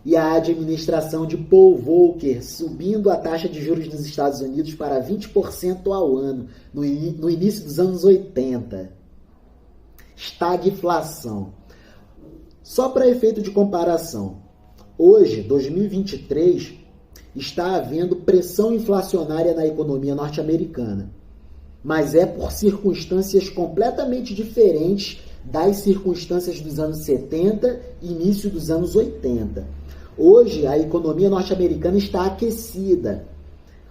e a administração de Paul Volcker subindo a taxa de juros nos Estados Unidos para 20% ao ano, no início dos anos 80. Estagflação. Só para efeito de comparação, hoje, 2023, está havendo pressão inflacionária na economia norte-americana, mas é por circunstâncias completamente diferentes das circunstâncias dos anos 70 e início dos anos 80. Hoje, a economia norte-americana está aquecida.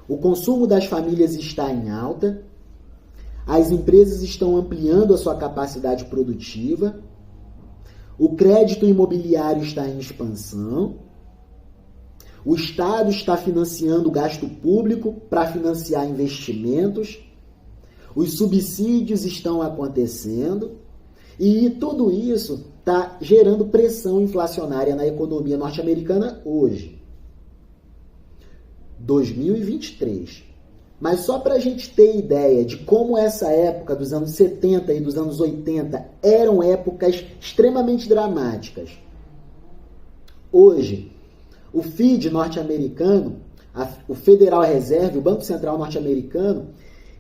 O consumo das famílias está em alta, as empresas estão ampliando a sua capacidade produtiva, o crédito imobiliário está em expansão, o Estado está financiando o gasto público para financiar investimentos, os subsídios estão acontecendo, e tudo isso está gerando pressão inflacionária na economia norte-americana hoje, 2023. Mas só para a gente ter ideia de como essa época dos anos 70 e dos anos 80 eram épocas extremamente dramáticas. Hoje, o FED norte-americano, o Federal Reserve, o Banco Central norte-americano,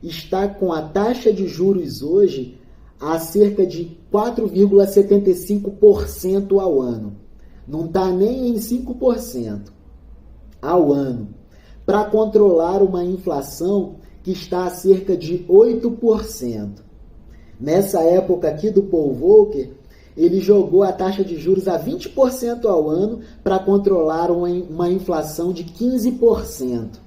está com a taxa de juros hoje a cerca de 4,75% ao ano. Não está nem em 5% ao ano, para controlar uma inflação que está a cerca de 8%. Nessa época aqui do Paul Volcker, ele jogou a taxa de juros a 20% ao ano para controlar uma inflação de 15%.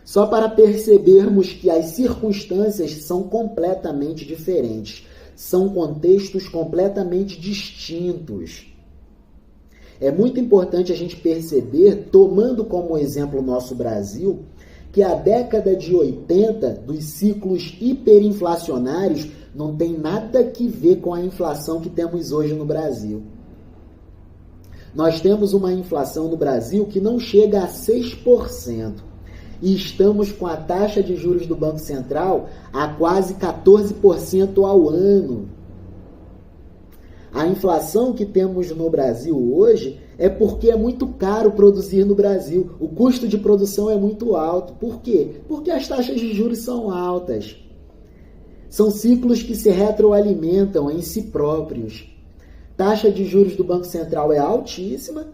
Só para percebermos que as circunstâncias são completamente diferentes, são contextos completamente distintos. É muito importante a gente perceber, tomando como exemplo o nosso Brasil, que a década de 80 dos ciclos hiperinflacionários não tem nada que ver com a inflação que temos hoje no Brasil. Nós temos uma inflação no Brasil que não chega a 6%. E estamos com a taxa de juros do Banco Central a quase 14% ao ano. A inflação que temos no Brasil hoje é porque é muito caro produzir no Brasil. O custo de produção é muito alto. Por quê? Porque as taxas de juros são altas. São ciclos que se retroalimentam em si próprios. Taxa de juros do Banco Central é altíssima,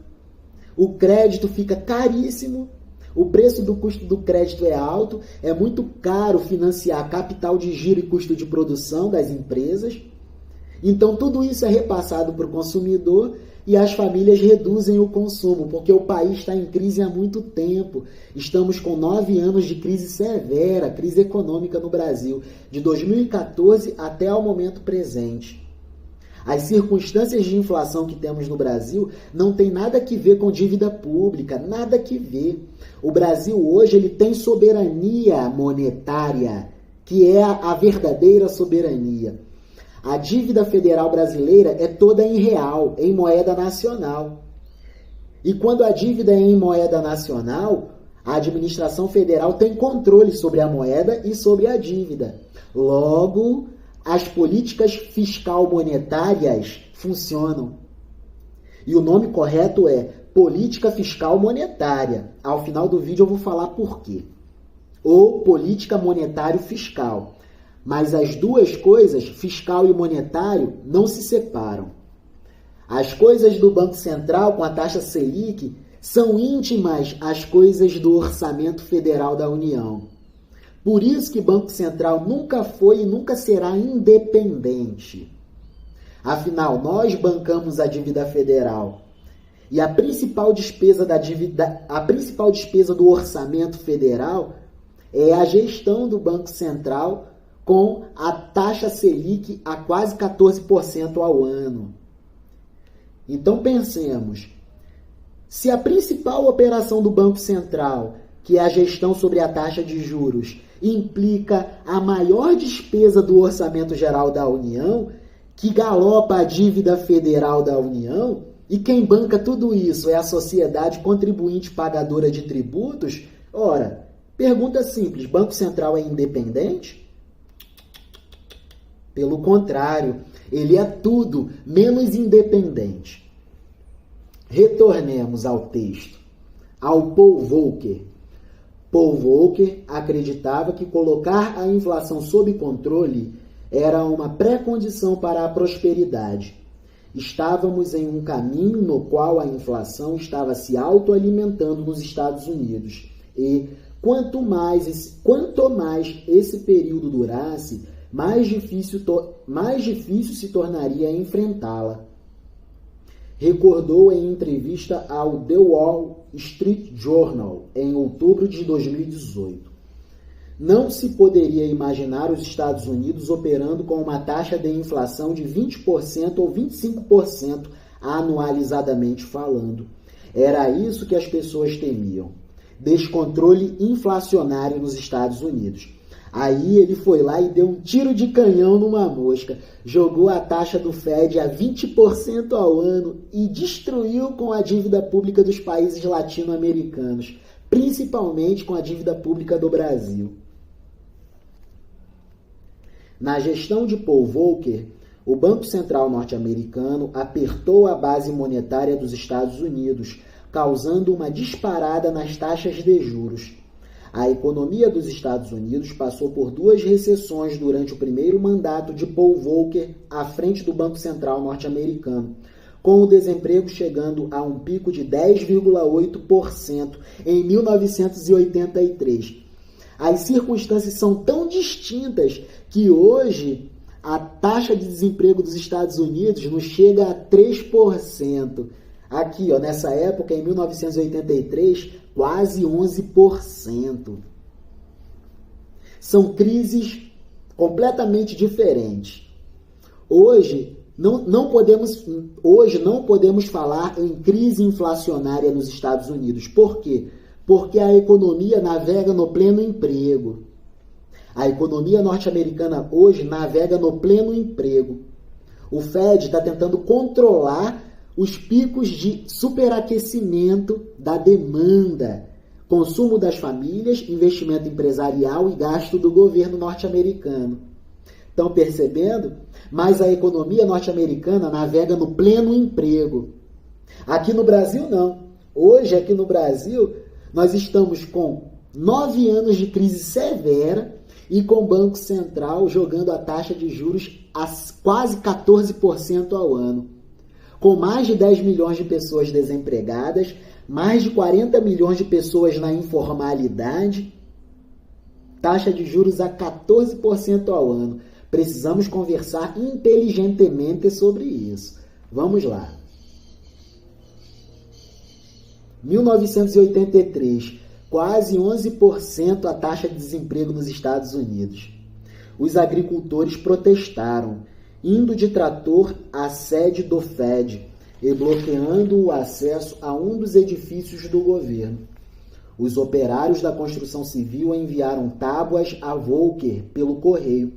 o crédito fica caríssimo, o preço do custo do crédito é alto, é muito caro financiar capital de giro e custo de produção das empresas. Então, tudo isso é repassado para o consumidor e as famílias reduzem o consumo, porque o país está em crise há muito tempo. Estamos com 9 anos de crise severa, crise econômica no Brasil, de 2014 até o momento presente. As circunstâncias de inflação que temos no Brasil não tem nada que ver com dívida pública, nada que ver. O Brasil hoje ele tem soberania monetária, que é a verdadeira soberania. A dívida federal brasileira é toda em real, em moeda nacional. E quando a dívida é em moeda nacional, a administração federal tem controle sobre a moeda e sobre a dívida. Logo, as políticas fiscal-monetárias funcionam. E o nome correto é política fiscal monetária. Ao final do vídeo eu vou falar por quê. Ou política monetário-fiscal. Mas as duas coisas, fiscal e monetário, não se separam. As coisas do Banco Central com a taxa Selic são íntimas às coisas do Orçamento Federal da União. Por isso que o Banco Central nunca foi e nunca será independente. Afinal, nós bancamos a dívida federal. E a principal despesa do orçamento federal é a gestão do Banco Central com a taxa Selic a quase 14% ao ano. Então pensemos, se a principal operação do Banco Central, que é a gestão sobre a taxa de juros, implica a maior despesa do Orçamento Geral da União, que galopa a dívida federal da União, e quem banca tudo isso é a sociedade contribuinte pagadora de tributos, ora, pergunta simples, Banco Central é independente? Pelo contrário, ele é tudo menos independente. Retornemos ao texto. Ao Paul Volcker. Paul Volcker acreditava que colocar a inflação sob controle era uma pré-condição para a prosperidade. Estávamos em um caminho no qual a inflação estava se autoalimentando nos Estados Unidos e, quanto mais esse período durasse, mais difícil se tornaria enfrentá-la. Recordou em entrevista ao The Wall Street Journal em outubro de 2018. Não se poderia imaginar os Estados Unidos operando com uma taxa de inflação de 20% ou 25% anualizadamente falando. Era isso que as pessoas temiam. Descontrole inflacionário nos Estados Unidos. Aí ele foi lá e deu um tiro de canhão numa mosca, jogou a taxa do Fed a 20% ao ano e destruiu com a dívida pública dos países latino-americanos, principalmente com a dívida pública do Brasil. Na gestão de Paul Volcker, o Banco Central norte-americano apertou a base monetária dos Estados Unidos, causando uma disparada nas taxas de juros. A economia dos Estados Unidos passou por 2 recessões durante o primeiro mandato de Paul Volcker à frente do Banco Central norte-americano, com o desemprego chegando a um pico de 10,8% em 1983. As circunstâncias são tão distintas que hoje a taxa de desemprego dos Estados Unidos nos chega a 3%. Aqui, nessa época, em 1983, quase 11%. São crises completamente diferentes. Hoje não podemos falar em crise inflacionária nos Estados Unidos. Por quê? Porque a economia navega no pleno emprego. A economia norte-americana hoje navega no pleno emprego. O Fed está tentando controlar os picos de superaquecimento da demanda, consumo das famílias, investimento empresarial e gasto do governo norte-americano. Estão percebendo? Mas a economia norte-americana navega no pleno emprego. Aqui no Brasil, não. Hoje, aqui no Brasil, nós estamos com 9 anos de crise severa e com o Banco Central jogando a taxa de juros a quase 14% ao ano. Com mais de 10 milhões de pessoas desempregadas, mais de 40 milhões de pessoas na informalidade, taxa de juros a 14% ao ano. Precisamos conversar inteligentemente sobre isso. Vamos lá. 1983, quase 11% a taxa de desemprego nos Estados Unidos. Os agricultores protestaram, indo de trator à sede do Fed e bloqueando o acesso a um dos edifícios do governo. Os operários da construção civil enviaram tábuas a Volcker pelo correio,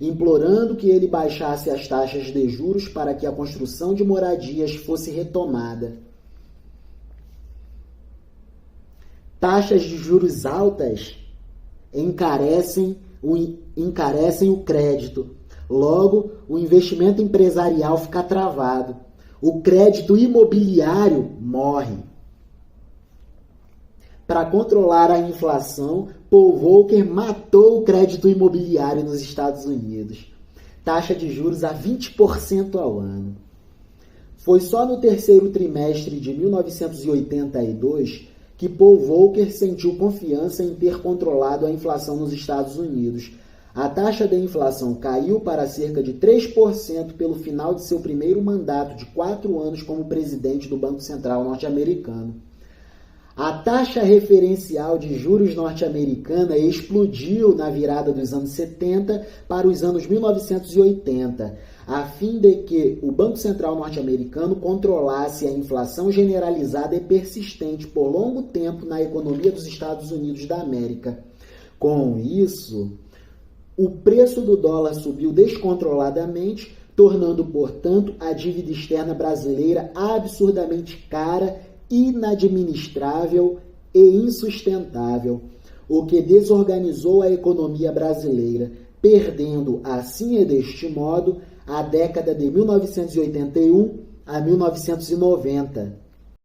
implorando que ele baixasse as taxas de juros para que a construção de moradias fosse retomada. Taxas de juros altas encarecem o crédito. Logo, o investimento empresarial fica travado. O crédito imobiliário morre. Para controlar a inflação, Paul Volcker matou o crédito imobiliário nos Estados Unidos. Taxa de juros a 20% ao ano. Foi só no terceiro trimestre de 1982 que Paul Volcker sentiu confiança em ter controlado a inflação nos Estados Unidos. A taxa de inflação caiu para cerca de 3% pelo final de seu primeiro mandato de 4 anos como presidente do Banco Central norte-americano. A taxa referencial de juros norte-americana explodiu na virada dos anos 70 para os anos 1980, a fim de que o Banco Central norte-americano controlasse a inflação generalizada e persistente por longo tempo na economia dos Estados Unidos da América. Com isso, o preço do dólar subiu descontroladamente, tornando, portanto, a dívida externa brasileira absurdamente cara, inadministrável e insustentável, o que desorganizou a economia brasileira, perdendo, assim e deste modo, a década de 1981 a 1990.